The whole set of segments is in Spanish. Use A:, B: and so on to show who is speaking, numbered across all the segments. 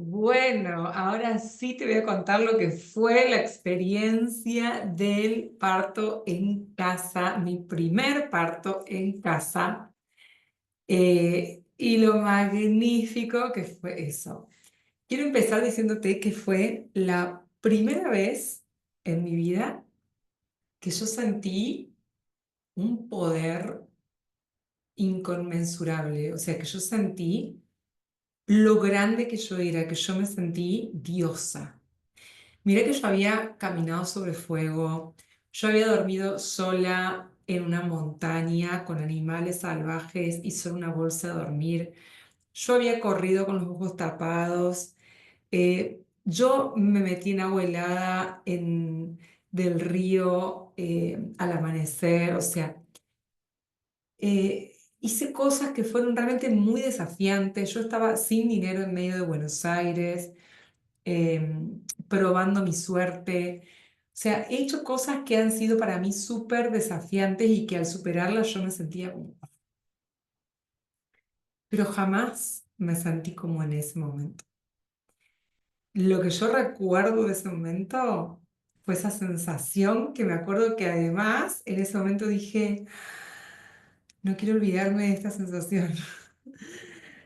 A: Bueno, ahora sí te voy a contar lo que fue la experiencia del parto en casa, mi primer parto en casa, y lo magnífico que fue eso. Quiero empezar diciéndote que fue la primera vez en mi vida que yo sentí un poder inconmensurable, o sea, que yo sentí lo grande que yo era, que yo me sentí diosa. Mirá que yo había caminado sobre fuego, yo había dormido sola en una montaña con animales salvajes y solo una bolsa de dormir. Yo había corrido con los ojos tapados. Yo me metí en agua helada del río al amanecer. O sea, hice cosas que fueron realmente muy desafiantes. Yo estaba sin dinero en medio de Buenos Aires, probando mi suerte. O sea, he hecho cosas que han sido para mí súper desafiantes y que al superarlas yo me sentía como... Pero jamás me sentí como en ese momento. Lo que yo recuerdo de ese momento fue esa sensación que me acuerdo que además en ese momento dije, no quiero olvidarme de esta sensación.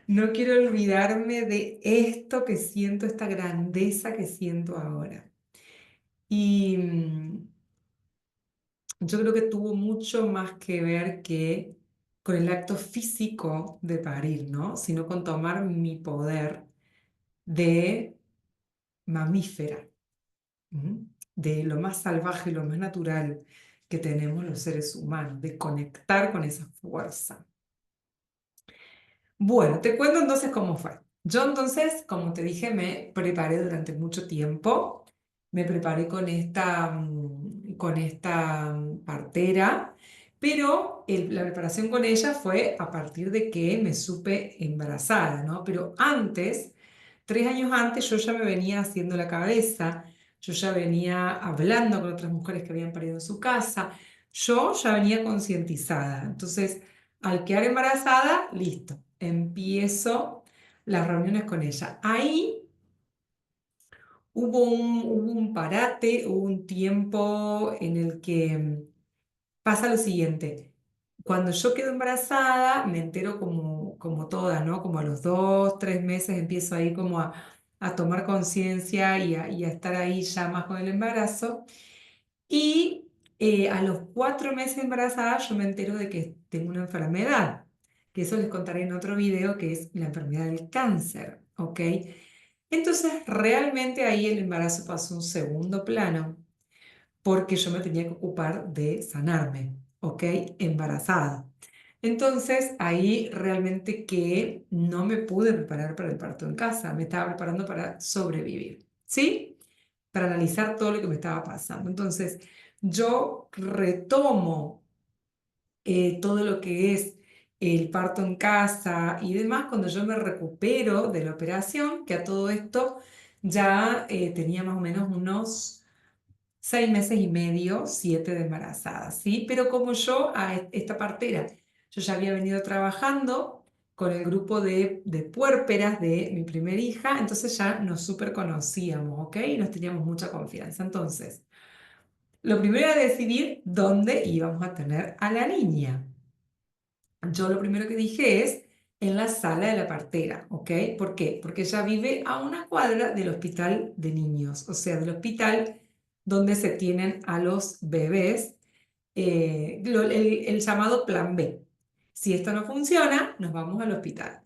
A: No quiero olvidarme de esto que siento, esta grandeza que siento ahora. Y yo creo que tuvo mucho más que ver que con el acto físico de parir, ¿no? Sino con tomar mi poder de mamífera, ¿m? De lo más salvaje, lo más natural que tenemos los seres humanos, de conectar con esa fuerza. Bueno, te cuento entonces cómo fue. Yo entonces, como te dije, me preparé durante mucho tiempo. Me preparé con esta partera, pero la preparación con ella fue a partir de que me supe embarazada, ¿no? Pero antes, 3 años antes, yo ya me venía haciendo la cabeza, yo ya venía hablando con otras mujeres que habían parido en su casa, yo ya venía concientizada. Entonces, al quedar embarazada, listo, empiezo las reuniones con ella. Ahí hubo un parate, hubo un tiempo en el que pasa lo siguiente. Cuando yo quedo embarazada, me entero como todas, ¿no? Como a los 2, 3 meses empiezo ahí como a tomar conciencia y a estar ahí ya más con el embarazo. Y a los 4 meses embarazada yo me entero de que tengo una enfermedad, que eso les contaré en otro video, que es la enfermedad del cáncer, ¿ok? Entonces realmente ahí el embarazo pasó a un segundo plano porque yo me tenía que ocupar de sanarme, ¿ok? Embarazada. Entonces ahí realmente que no me pude preparar para el parto en casa, me estaba preparando para sobrevivir, ¿sí? Para analizar todo lo que me estaba pasando. Entonces yo retomo todo lo que es el parto en casa y demás cuando yo me recupero de la operación, que a todo esto ya tenía más o menos unos 6 meses y medio, 7 de embarazada, ¿sí? Pero como yo, esta partera, yo ya había venido trabajando con el grupo de puérperas de mi primera hija, entonces ya nos súper conocíamos, ¿ok? Y nos teníamos mucha confianza. Entonces, lo primero era decidir dónde íbamos a tener a la niña. Yo lo primero que dije es en la sala de la partera, ¿ok? ¿Por qué? Porque ella vive a una cuadra del hospital de niños, o sea, del hospital donde se tienen a los bebés, el llamado plan B. Si esto no funciona, nos vamos al hospital.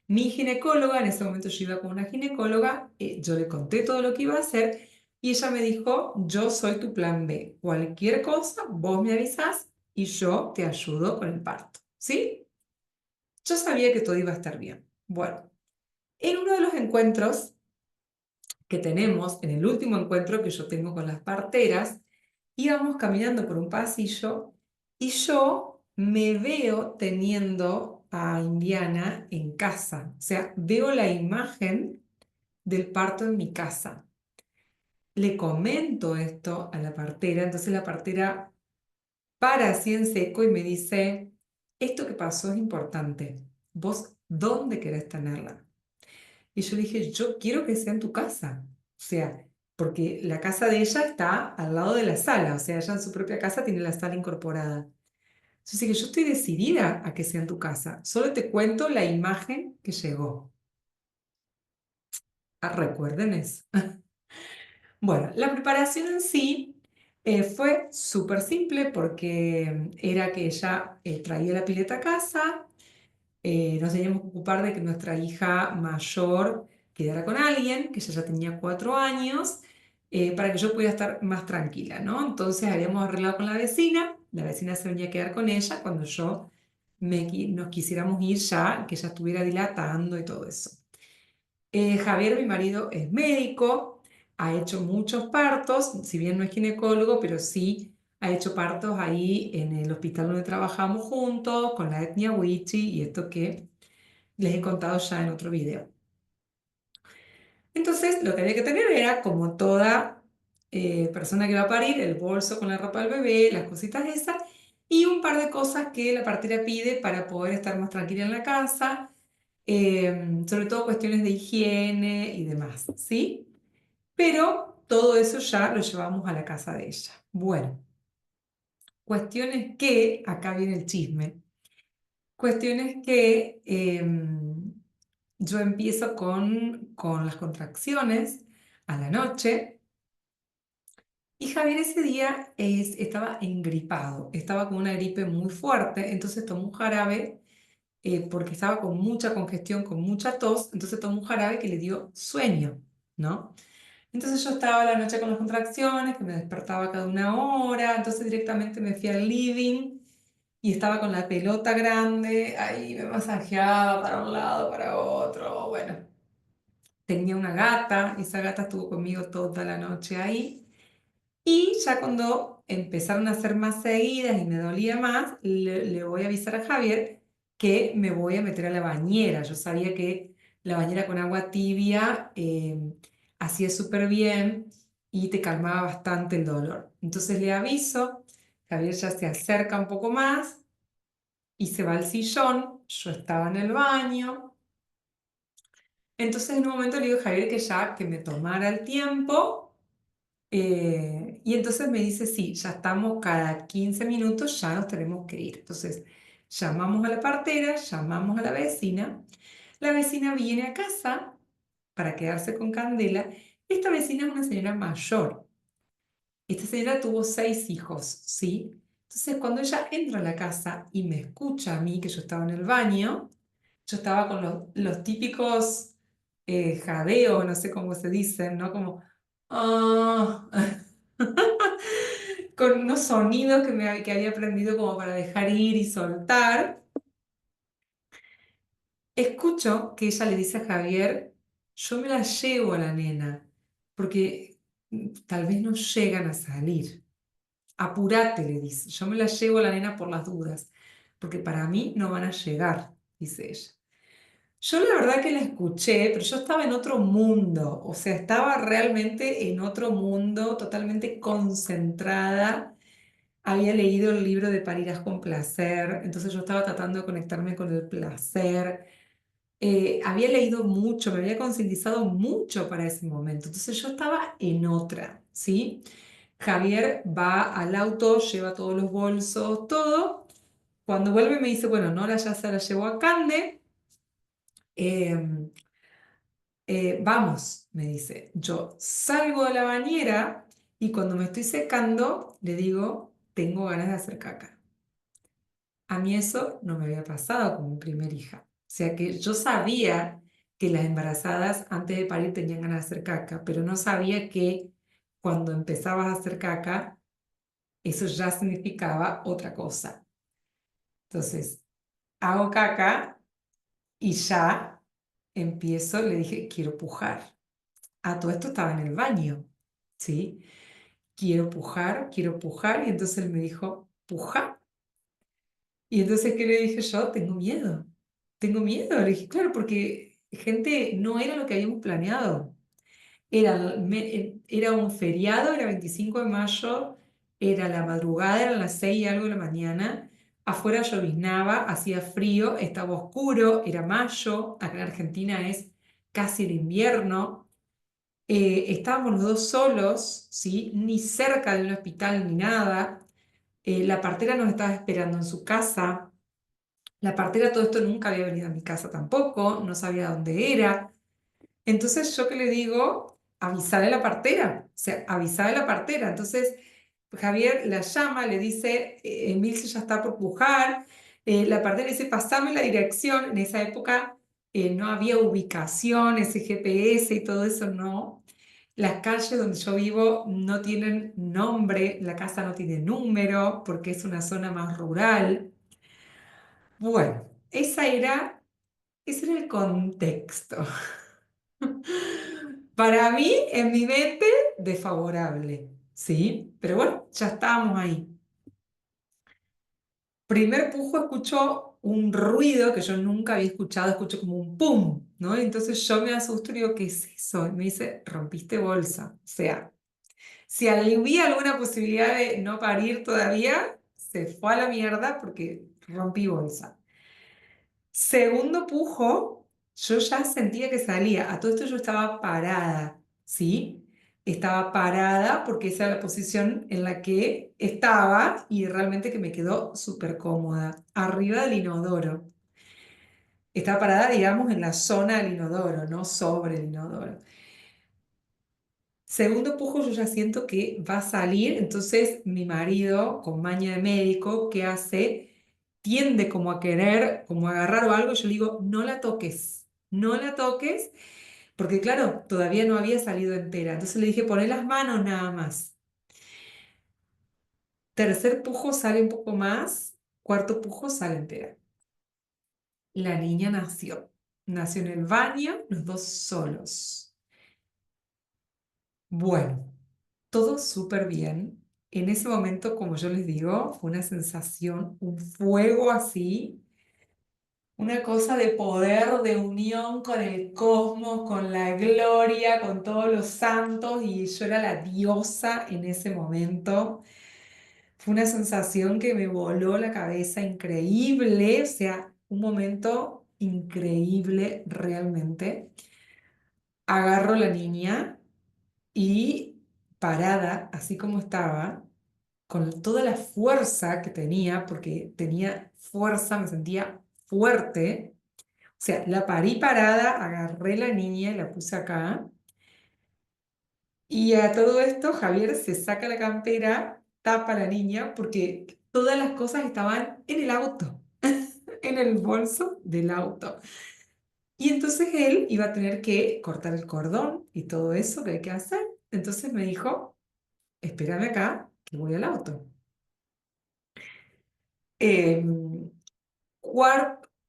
A: Mi ginecóloga, en ese momento yo iba con una ginecóloga, yo le conté todo lo que iba a hacer y ella me dijo, yo soy tu plan B. Cualquier cosa, vos me avisás y yo te ayudo con el parto, ¿sí? Yo sabía que todo iba a estar bien. Bueno, en uno de los encuentros que tenemos, en el último encuentro que yo tengo con las parteras, íbamos caminando por un pasillo y yo me veo teniendo a Indiana en casa. O sea, veo la imagen del parto en mi casa. Le comento esto a la partera, entonces la partera para así en seco y me dice, esto que pasó es importante. ¿Vos dónde querés tenerla? Y yo le dije, yo quiero que sea en tu casa. O sea, porque la casa de ella está al lado de la sala, o sea, ella en su propia casa tiene la sala incorporada. Entonces dije, yo estoy decidida a que sea en tu casa. Solo te cuento la imagen que llegó. Ah, recuerden eso. Bueno, la preparación en sí fue súper simple porque era que ella traía la pileta a casa, nos teníamos que ocupar de que nuestra hija mayor quedara con alguien, que ella ya tenía 4 años, para que yo pudiera estar más tranquila, ¿no? Entonces habíamos arreglado con la vecina se venía a quedar con ella cuando nos quisiéramos ir ya, que ella estuviera dilatando y todo eso. Javier, mi marido, es médico, ha hecho muchos partos, si bien no es ginecólogo, pero sí ha hecho partos ahí en el hospital donde trabajamos juntos, con la etnia Wichi y esto que les he contado ya en otro video. Entonces, lo que había que tener era, como toda persona que va a parir, el bolso con la ropa del bebé, las cositas esas, y un par de cosas que la partera pide para poder estar más tranquila en la casa, sobre todo cuestiones de higiene y demás, ¿sí? Pero todo eso ya lo llevamos a la casa de ella. Bueno, cuestiones que, acá viene el chisme, cuestiones que yo empiezo con las contracciones a la noche y Javier ese día estaba engripado, estaba con una gripe muy fuerte, entonces tomó un jarabe porque estaba con mucha congestión, con mucha tos, entonces tomó un jarabe que le dio sueño, ¿no? Entonces yo estaba la noche con las contracciones, que me despertaba cada 1 hora, entonces directamente me fui al living y estaba con la pelota grande, ahí me masajeaba para un lado, para otro, bueno. Tenía una gata, esa gata estuvo conmigo toda la noche ahí. Y ya cuando empezaron a ser más seguidas y me dolía más, le voy a avisar a Javier que me voy a meter a la bañera. Yo sabía que la bañera con agua tibia hacía súper bien y te calmaba bastante el dolor. Entonces le aviso, Javier ya se acerca un poco más y se va al sillón. Yo estaba en el baño. Entonces en un momento le digo a Javier que ya que me tomara el tiempo. Y entonces me dice, sí, ya estamos cada 15 minutos, ya nos tenemos que ir. Entonces llamamos a la partera, llamamos a la vecina viene a casa para quedarse con Candela. Esta vecina es una señora mayor. Esta señora tuvo 6 hijos, ¿sí? Entonces cuando ella entra a la casa y me escucha a mí, que yo estaba en el baño, yo estaba con los típicos jadeos, no sé cómo se dicen, ¿no? Como... "Ah", con unos sonidos que había aprendido como para dejar ir y soltar. Escucho que ella le dice a Javier, yo me la llevo a la nena, porque tal vez no llegan a salir. Apúrate, le dice, yo me la llevo a la nena por las dudas, porque para mí no van a llegar, dice ella. Yo la verdad que la escuché, pero yo estaba en otro mundo, o sea, estaba realmente en otro mundo, totalmente concentrada. Había leído el libro de Parirás con placer, entonces yo estaba tratando de conectarme con el placer. Había leído mucho, me había concientizado mucho para ese momento, entonces yo estaba en otra, ¿sí? Javier va al auto, lleva todos los bolsos, todo. Cuando vuelve me dice, bueno, Nora ya se la llevó a Cande. em, Vamos, me dice. Yo salgo de la bañera y cuando me estoy secando le digo, tengo ganas de hacer caca. A mí eso no me había pasado con mi primer hija. O sea que yo sabía que las embarazadas antes de parir tenían ganas de hacer caca, pero no sabía que cuando empezabas a hacer caca, eso ya significaba otra cosa. Entonces, hago caca y ya empiezo, le dije, quiero pujar. A todo esto estaba en el baño, ¿sí? Quiero pujar, y entonces él me dijo, puja. Y entonces, ¿qué le dije yo? Tengo miedo. Le dije, claro, porque gente, no era lo que habíamos planeado. Era un feriado, era 25 de mayo, era la madrugada, eran las 6 y algo de la mañana. Afuera lloviznaba, hacía frío, estaba oscuro, era mayo. Acá en Argentina es casi de invierno. Estábamos los dos solos, ¿sí? Ni cerca de un hospital ni nada. La partera nos estaba esperando en su casa. La partera todo esto nunca había venido a mi casa tampoco, no sabía dónde era. Entonces yo que le digo, avisale a la partera, o sea, avisale a la partera. Entonces Javier la llama, le dice, Emilce ya está por pujar. La partera le dice, pasame la dirección. En esa época no había ubicación, ese GPS y todo eso no. Las calles donde yo vivo no tienen nombre, la casa no tiene número porque es una zona más rural. Bueno, ese era el contexto. Para mí, en mi mente, desfavorable, ¿sí? Pero bueno, ya estábamos ahí. Primer pujo, escucho un ruido que yo nunca había escuchado, escucho como un pum, ¿no? Entonces yo me asusto y digo, ¿qué es eso? Y me dice, rompiste bolsa. O sea, si había alguna posibilidad de no parir todavía, se fue a la mierda porque rompí bolsa. Segundo pujo, yo ya sentía que salía. A todo esto yo estaba parada, ¿sí? Estaba parada porque esa era la posición en la que estaba y realmente que me quedó súper cómoda, arriba del inodoro. Estaba parada, digamos, en la zona del inodoro, no sobre el inodoro. Segundo pujo, yo ya siento que va a salir, entonces mi marido, con maña de médico, ¿qué hace? Tiende como a querer, como a agarrar o algo, yo le digo, no la toques, no la toques, porque claro, todavía no había salido entera. Entonces le dije, poné las manos nada más. Tercer pujo sale un poco más, cuarto pujo sale entera. La niña nació en el baño, los dos solos. Bueno. Todo súper bien. En ese momento, como yo les digo, fue una sensación, un fuego así, una cosa de poder, de unión con el cosmos, con la gloria, con todos los santos, y yo era la diosa en ese momento. Fue una sensación que me voló la cabeza, increíble, o sea, un momento increíble realmente. Agarro la niña y parada, así como estaba, con toda la fuerza que tenía, porque tenía fuerza, me sentía fuerte. O sea, la parí parada, agarré la niña y la puse acá. Y a todo esto, Javier se saca la campera, tapa a la niña, porque todas las cosas estaban en el auto, en el bolso del auto. Y entonces él iba a tener que cortar el cordón y todo eso que hay que hacer. Entonces me dijo, espérame acá, que voy al auto. Em,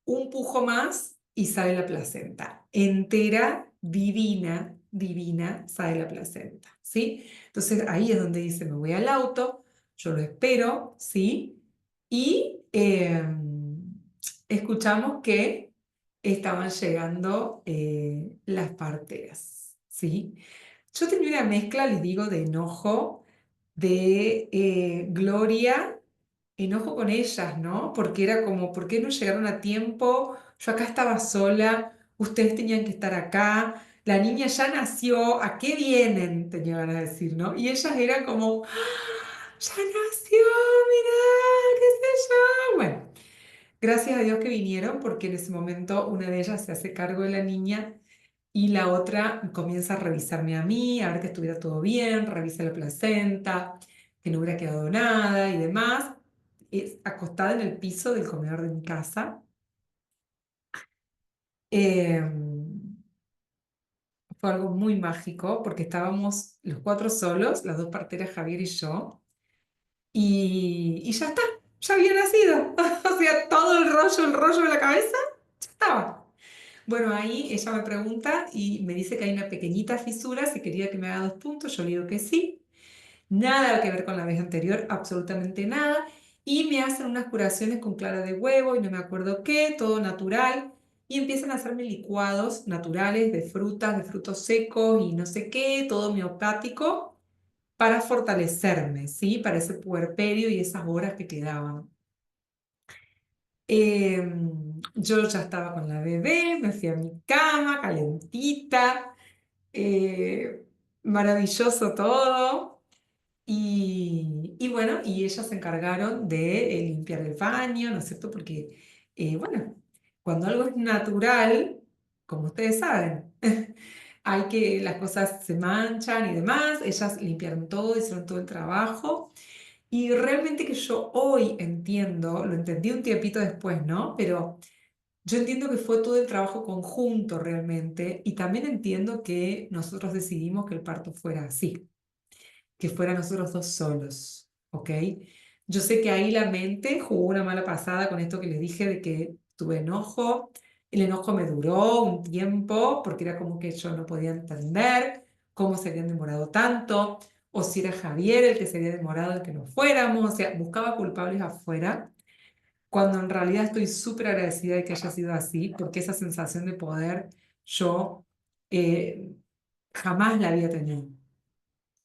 A: un pujo más y sale la placenta. Entera, divina, divina, sale la placenta, ¿sí? Entonces ahí es donde dice, me voy al auto, yo lo espero, ¿sí? Y escuchamos que estaban llegando las parteras, ¿sí? Yo tenía una mezcla, les digo, de enojo, de gloria, enojo con ellas, ¿no? Porque era como, ¿por qué no llegaron a tiempo? Yo acá estaba sola, ustedes tenían que estar acá, la niña ya nació, ¿a qué vienen? Tenía ganas de decir, ¿no? Y ellas eran como, ¡ah! Ya nació, mirá, qué sé yo. Bueno, gracias a Dios que vinieron, porque en ese momento una de ellas se hace cargo de la niña y la otra comienza a revisarme a mí, a ver que estuviera todo bien, revisa la placenta, que no hubiera quedado nada y demás. Es acostada en el piso del comedor de mi casa. Eh, Fue algo muy mágico porque estábamos los cuatro solos, las dos parteras, Javier y yo, y ya está, ya había nacido. O sea, todo el rollo de la cabeza, ya estaba. Bueno, ahí ella me pregunta y me dice que hay una pequeñita fisura, si quería que me haga 2 puntos, yo le digo que sí. Nada que ver con la vez anterior, absolutamente nada. Y me hacen unas curaciones con clara de huevo y no me acuerdo qué, todo natural. Y empiezan a hacerme licuados naturales de frutas, de frutos secos y no sé qué, todo homeopático para fortalecerme, ¿sí? Para ese puerperio y esas horas que quedaban. Yo ya estaba con la bebé, me fui a mi cama, calentita, eh, maravilloso todo. Y bueno, y ellas se encargaron de limpiar el baño, ¿no es cierto? Porque, bueno, cuando algo es natural, como ustedes saben, hay que, las cosas se manchan y demás, ellas limpiaron todo, hicieron todo el trabajo. Y realmente que yo hoy entiendo, lo entendí un tiempito después, ¿no? Pero yo entiendo que fue todo el trabajo conjunto realmente, y también entiendo que nosotros decidimos que el parto fuera así, que fuera nosotros dos solos, ¿ok? Yo sé que ahí la mente jugó una mala pasada con esto que les dije de que tuve enojo. El enojo me duró un tiempo porque era como que yo no podía entender cómo se habían demorado tanto, o si era Javier el que se había demorado en que no fuéramos, o sea, buscaba culpables afuera, cuando en realidad estoy súper agradecida de que haya sido así, porque esa sensación de poder yo eh, jamás la había tenido.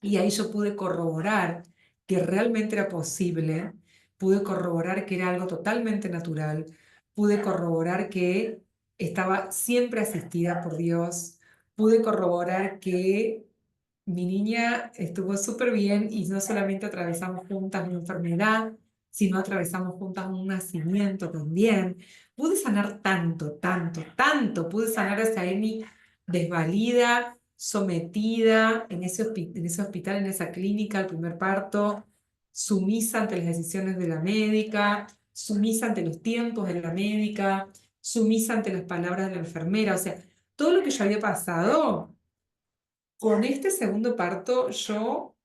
A: Y ahí yo pude corroborar que realmente era posible, pude corroborar que era algo totalmente natural, pude corroborar que estaba siempre asistida por Dios, pude corroborar que mi niña estuvo súper bien y no solamente atravesamos juntas una enfermedad, sino atravesamos juntas un nacimiento también. Pude sanar tanto, tanto, tanto, pude sanar a esa Emi desvalida, sometida en ese hospital, en esa clínica, al primer parto, sumisa ante las decisiones de la médica, sumisa ante los tiempos de la médica, sumisa ante las palabras de la enfermera. O sea, todo lo que yo había pasado, con este segundo parto yo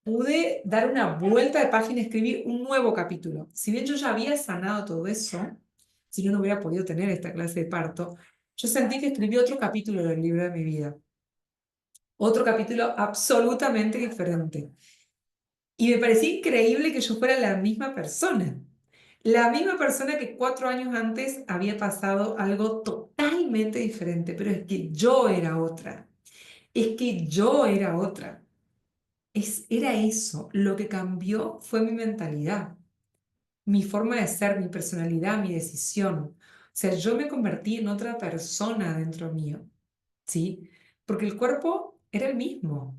A: pude dar una vuelta de página y escribir un nuevo capítulo. Si bien yo ya había sanado todo eso, si yo no hubiera podido tener esta clase de parto, yo sentí que escribí otro capítulo del libro de mi vida. Otro capítulo absolutamente diferente. Y me parecía increíble que yo fuera la misma persona. La misma persona que 4 años antes había pasado algo totalmente diferente, pero es que yo era otra. Es que yo era otra. Era eso. Lo que cambió fue mi mentalidad, mi forma de ser, mi personalidad, mi decisión. O sea, yo me convertí en otra persona dentro mío, ¿sí? Porque el cuerpo era el mismo.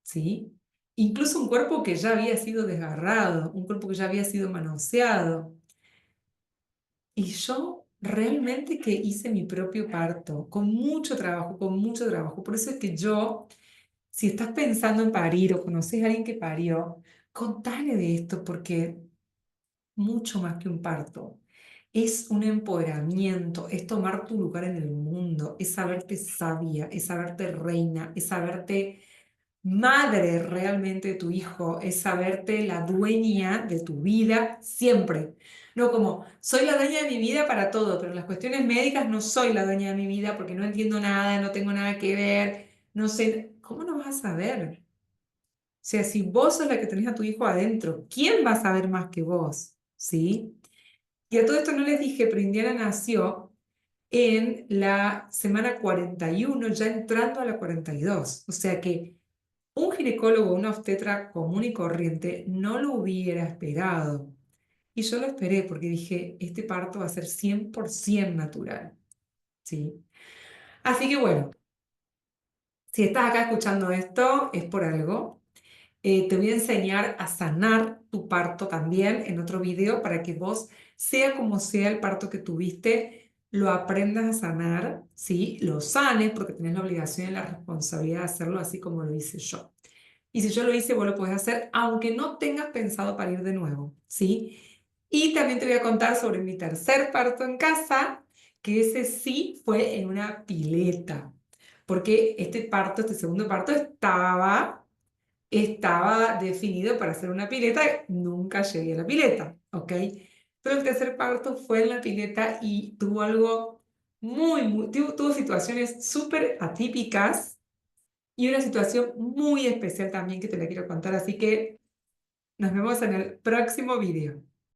A: ¿Sí? Incluso un cuerpo que ya había sido desgarrado, un cuerpo que ya había sido manoseado. Y yo realmente que hice mi propio parto, con mucho trabajo, con mucho trabajo. Por eso es que yo, si estás pensando en parir o conoces a alguien que parió, contale de esto, porque mucho más que un parto. Es un empoderamiento, es tomar tu lugar en el mundo, es saberte sabia, es saberte reina, es saberte madre realmente de tu hijo, es saberte la dueña de tu vida siempre. No como, soy la dueña de mi vida para todo, pero en las cuestiones médicas no soy la dueña de mi vida porque no entiendo nada, no tengo nada que ver, no sé, ¿cómo no vas a saber? O sea, si vos sos la que tenés a tu hijo adentro, ¿quién va a saber más que vos? ¿Sí? Y a todo esto no les dije, pero Indiana nació en la semana 41, ya entrando a la 42. O sea que un ginecólogo, una obstetra común y corriente, no lo hubiera esperado. Y yo lo esperé porque dije, este parto va a ser 100% natural. ¿Sí? Así que bueno, si estás acá escuchando esto, es por algo. Te voy a enseñar a sanar tu parto también en otro video para que vos, sea como sea el parto que tuviste, lo aprendas a sanar, ¿sí? Lo sanes porque tenés la obligación y la responsabilidad de hacerlo así como lo hice yo. Y si yo lo hice, vos lo podés hacer aunque no tengas pensado parir de nuevo, ¿sí? Y también te voy a contar sobre mi tercer parto en casa, que ese sí fue en una pileta, porque este parto, este segundo parto estaba definido para hacer una pileta, nunca llegué a la pileta, ¿ok? Pero el tercer parto fue en la pileta y tuvo algo tuvo situaciones súper atípicas y una situación muy especial también que te la quiero contar, así que nos vemos en el próximo video.